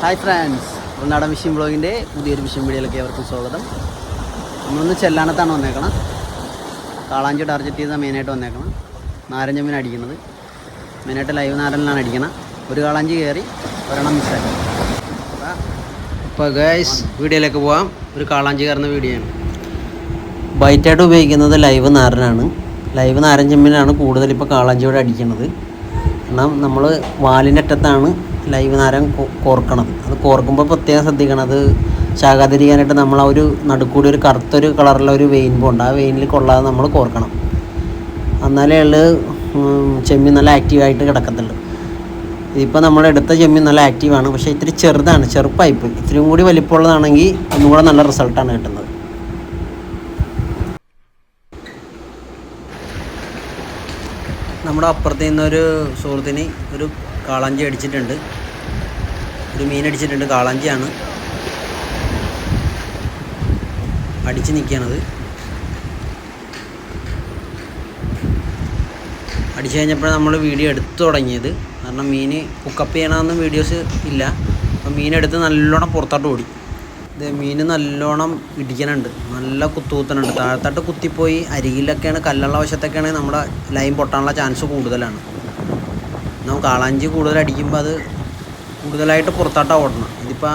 Hi friends, ഉൾനാടൻ phishing ബ്ലോഗിൻ്റെ പുതിയൊരു phishing വീഡിയോയിലേക്ക് അവർക്കും സ്വാഗതം. നമ്മളൊന്ന് ചെല്ലാനത്താണ് വന്നേക്കണം. കാളാഞ്ചി ടാർഗറ്റ് ചെയ്താൽ മെയിനായിട്ട് വന്നേക്കണം. നാരഞ്ച മീൻ അടിക്കുന്നത് മെയിനായിട്ട് ലൈവ് നാരനിലാണ് അടിക്കണം. ഒരു കാളാഞ്ചി കയറി ഒരെണ്ണം മിസ്സായി. അപ്പോൾ ഗൈസ് വീഡിയോയിലേക്ക് പോകാം. ഒരു കാളാഞ്ചി കയറുന്ന വീഡിയോ ആണ്. ബൈറ്റായിട്ട് ഉപയോഗിക്കുന്നത് ലൈവ് നാരനാണ്. ലൈവ് നാരൻ ചെമ്മീനാണ് കൂടുതൽ ഇപ്പോൾ കാളാഞ്ചിയോടെ അടിക്കുന്നത്. കാരണം നമ്മൾ വാലിൻ്റെ അറ്റത്താണ് ലൈവ് നാരൻ കോർക്കണത്. അത് കോർക്കുമ്പോൾ പ്രത്യേകം ശ്രദ്ധിക്കണം. അത് ചാകാതിരിക്കാനായിട്ട് നമ്മൾ ആ ഒരു നടുക്കൂടി ഒരു കറുത്തൊരു കളറുള്ള ഒരു വെയിൻ പോണ്ട്, ആ വെയിനിൽ കൊള്ളാതെ നമ്മൾ കോർക്കണം. എന്നാലേ ഉള്ളു ചെമ്മീൻ നല്ല ആക്റ്റീവായിട്ട് കിടക്കത്തുള്ളൂ. ഇതിപ്പോൾ നമ്മളെടുത്ത ചെമ്മീൻ നല്ല ആക്റ്റീവാണ്, പക്ഷേ ഇത്തിരി ചെറുതാണ്, ചെറുപ്പായിപ്പോയി. ഇത്തിരിയും കൂടി വലിപ്പമുള്ളതാണെങ്കിൽ ഒന്നും കൂടെ നല്ല റിസൾട്ടാണ് കിട്ടുന്നത്. നമ്മുടെ അപ്പുറത്ത് നിന്നൊരു സുഹൃത്തിന് ഒരു കാളാഞ്ചി അടിച്ചിട്ടുണ്ട്, ഒരു മീൻ അടിച്ചിട്ടുണ്ട്. കാളാഞ്ചിയാണ് അടിച്ച് നിൽക്കുകയാണത്. അടിച്ചു കഴിഞ്ഞപ്പോൾ നമ്മൾ വീഡിയോ എടുത്തു തുടങ്ങിയത്. കാരണം മീൻ കുക്കപ്പ് ചെയ്യണമെന്നും വീഡിയോസ് ഇല്ല. അപ്പം മീനെടുത്ത് നല്ലോണം പുറത്തോട്ട് ഓടി. ഇത് മീൻ നല്ലോണം ഇടിക്കാനുണ്ട്, നല്ല കുത്തുകുത്തനുണ്ട്. താഴത്തോട്ട് കുത്തിപ്പോയി അരികിലൊക്കെയാണ്, കല്ലുള്ള വശത്തൊക്കെയാണ് നമ്മുടെ ലൈൻ പൊട്ടാനുള്ള ചാൻസ് കൂടുതലാണ്. നമ്മൾ കാളാഞ്ചി കൂടുതൽ അടിക്കുമ്പോൾ അത് കൂടുതലായിട്ട് പുറത്തോട്ടാണ് ഓടണം. ഇതിപ്പോൾ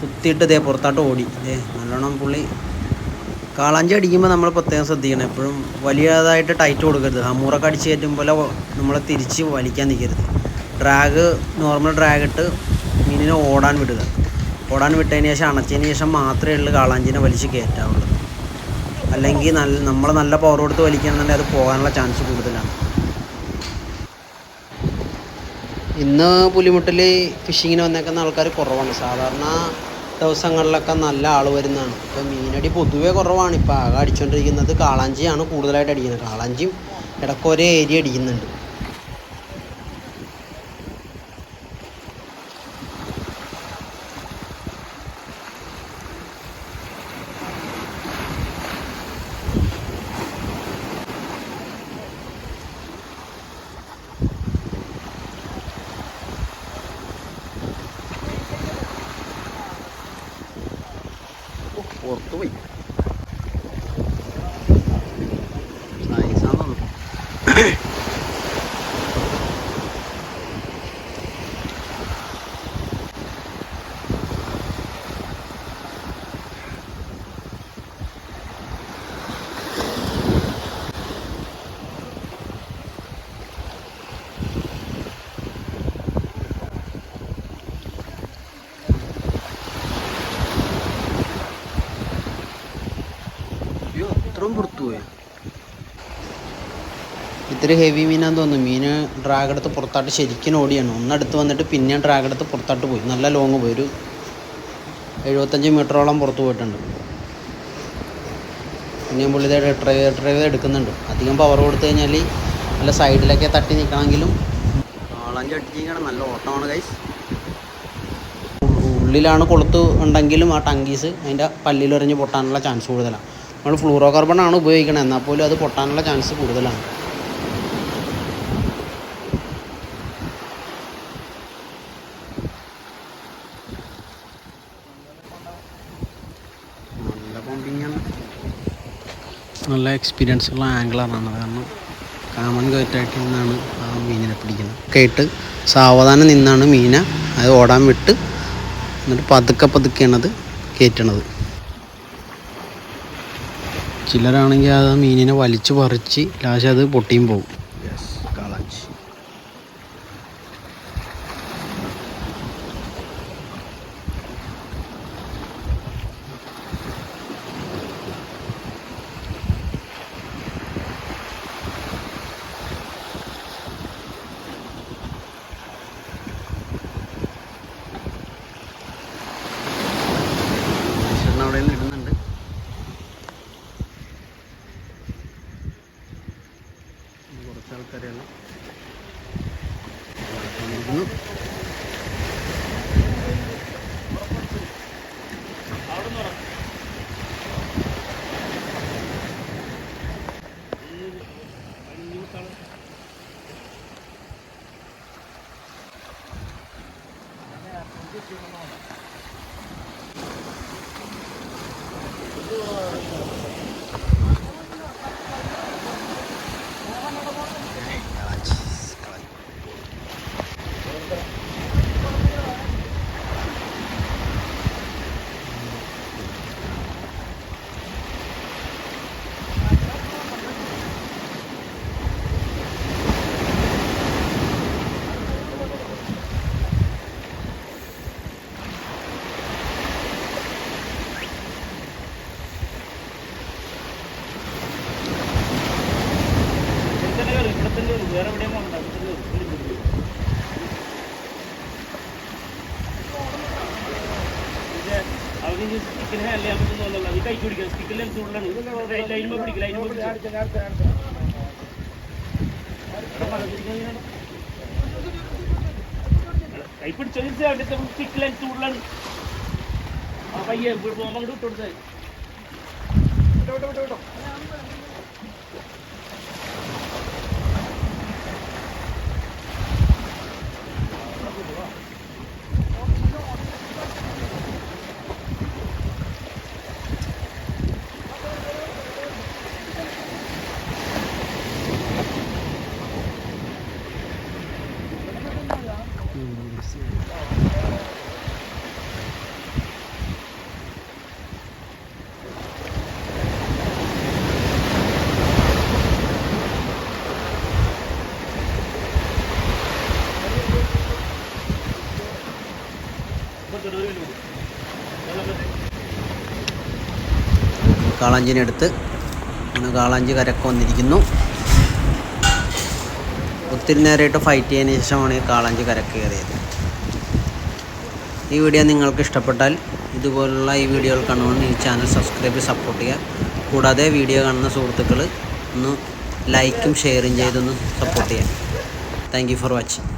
കുത്തിയിട്ട് ഇതേ പുറത്തോട്ട് ഓടി. ഇതേ നല്ലോണം പുള്ളി. കാളാഞ്ചി അടിക്കുമ്പോൾ നമ്മൾ പ്രത്യേകം ശ്രദ്ധിക്കണം. എപ്പോഴും വലിയതായിട്ട് ടൈറ്റ് കൊടുക്കരുത്. ഹമ്മൂറൊക്കെ അടിച്ച് കയറ്റും പോലെ നമ്മൾ തിരിച്ച് വലിക്കാൻ നിൽക്കരുത്. ഡ്രാഗ്, നോർമൽ ഡ്രാഗ് ഇട്ട് മീനിനെ ഓടാൻ വിടുക. ഓടാൻ വിട്ടതിന് ശേഷം അണച്ചതിന് ശേഷം മാത്രമേ ഉള്ളൂ കാളാഞ്ചിനെ വലിച്ച് കയറ്റാവുള്ളൂ. അല്ലെങ്കിൽ നമ്മൾ നല്ല പവർ കൊടുത്ത് വലിക്കുകയാണെന്നുണ്ടെങ്കിൽ അത് പോകാനുള്ള ചാൻസ് കൂടുതലാണ്. ഇന്ന് പുലിമുട്ടിൽ ഫിഷിങ്ങിന് വന്നേക്കുന്ന ആൾക്കാർ കുറവാണ്. സാധാരണ ദിവസങ്ങളിലൊക്കെ നല്ല ആൾ വരുന്നതാണ്. ഇപ്പോൾ മീനടി പൊതുവേ കുറവാണ്. ഇപ്പോൾ ആകെ അടിച്ചുകൊണ്ടിരിക്കുന്നത് കാളാഞ്ചിയാണ് കൂടുതലായിട്ട് അടിക്കുന്നത്. കാളാഞ്ചിയും ഇടയ്ക്ക് ഒരേ ഏരിയ അടിക്കുന്നുണ്ട്. പുറത്തുപോയി സൈസാന്ന് ഇത്രയും പുറത്തു പോയി. ഇത്തിരി ഹെവി മീനാന്ന് തോന്നുന്നു. മീന് ഡ്രാഗ് എടുത്ത് പുറത്താട്ട് ശരിക്കും ഓടിയാണ്. ഒന്നെടുത്ത് വന്നിട്ട് പിന്നെ ഡ്രാഗ് എടുത്ത് പുറത്താട്ട് പോയി. നല്ല ലോങ് പോയി. ഒരു 75 മീറ്ററോളം പുറത്ത് പോയിട്ടുണ്ട്. പിന്നെയും പുള്ളി ഡ്രൈവ് എടുക്കുന്നുണ്ട്. അധികം പവർ കൊടുത്തു കഴിഞ്ഞാൽ നല്ല സൈഡിലൊക്കെ തട്ടി നിൽക്കണമെങ്കിലും കാളാഞ്ചി അടിച്ചിരിക്കണം. നല്ല ഓട്ടമാണ് ഗൈസ്. ഉള്ളിലാണ് കൊളുത്ത് ഉണ്ടെങ്കിലും ആ ടങ്കീസ് അതിൻ്റെ പല്ലിലെറിഞ്ഞ് പൊട്ടാനുള്ള ചാൻസ് കൂടുതലാണ്. നമ്മൾ ഫ്ലൂറോ കാർബണാണ് ഉപയോഗിക്കുന്നത്, എന്നാൽ പോലും അത് പൊട്ടാനുള്ള ചാൻസ് കൂടുതലാണ്. നല്ല പമ്പിങ്ങാണ്. നല്ല എക്സ്പീരിയൻസ് ഉള്ള ആംഗിളറാണ്. കാരണം കാമൺ കയറ്റായിട്ട് നിന്നാണ് ആ മീനിനെ പിടിക്കുന്നത്. കേട്ട് സാവധാനം നിന്നാണ് മീനെ അത് ഓടാൻ വിട്ട് എന്നിട്ട് പതുക്കെയാണ് അത് കയറ്റണത്. ചിലരാണെങ്കിൽ അത് മീനിനെ വലിച്ചു പറിച്ച് ലാസ്റ്റ് അത് പൊട്ടിയും പോകും. കാളാഞ്ചി അവിടെ നിന്ന് ഇടുന്നുണ്ട്. കുറച്ച് ആൾക്കാരെയാണ് സ്റ്റിക്കിന് ഹാൻഡിൽ ചെയ്യാൻ പറ്റുന്നുള്ളൂ. അത് കൈ പിടിക്കുക, സ്റ്റിക്കിൽ ചൂടിലാണ് ലൈനുമ്പോൾ പിടിക്കുക, ലൈനുമ്പോൾ കൈ പിടിച്ചോ സ്റ്റിക്ക് ലൈൻ ചൂടിലാണ്. ആ പയ്യെ പോകുമ്പോൾ അങ്ങോട്ട് വിട്ടു കൊടുത്തത്. കാളാഞ്ചിനെടുത്ത് അങ്ങനെ കാളാഞ്ചി കരക്ക് വന്നിരിക്കുന്നു. ഒത്തിരി നേരമായിട്ട് ഫൈറ്റ് ചെയ്തതിന് ശേഷമാണ് ഈ കാളാഞ്ചി കരക്ക് കയറിയത്. ഈ വീഡിയോ നിങ്ങൾക്ക് ഇഷ്ടപ്പെട്ടാൽ ഇതുപോലുള്ള ഈ വീഡിയോകൾ കാണുവാൻ ഈ ചാനൽ സബ്സ്ക്രൈബ് ചെയ്ത് സപ്പോർട്ട് ചെയ്യുക. കൂടാതെ വീഡിയോ കാണുന്ന സുഹൃത്തുക്കൾ ഒന്ന് ലൈക്കും ഷെയറും ചെയ്തൊന്ന് സപ്പോർട്ട് ചെയ്യാം. Thank you for watching.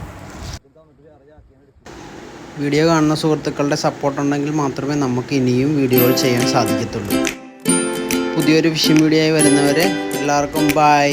Video കാണുന്ന സുഹൃത്തുക്കളുടെ സപ്പോർട്ട് ഉണ്ടെങ്കിൽ മാത്രമേ നമുക്ക് ഇനിയും വീഡിയോകൾ ചെയ്യാൻ സാധിക്കത്തുള്ളൂ. പുതിയൊരു ഫിഷിംഗ് വീഡിയോ ആയി വരുന്നവരെ എല്ലാവർക്കും ബൈ.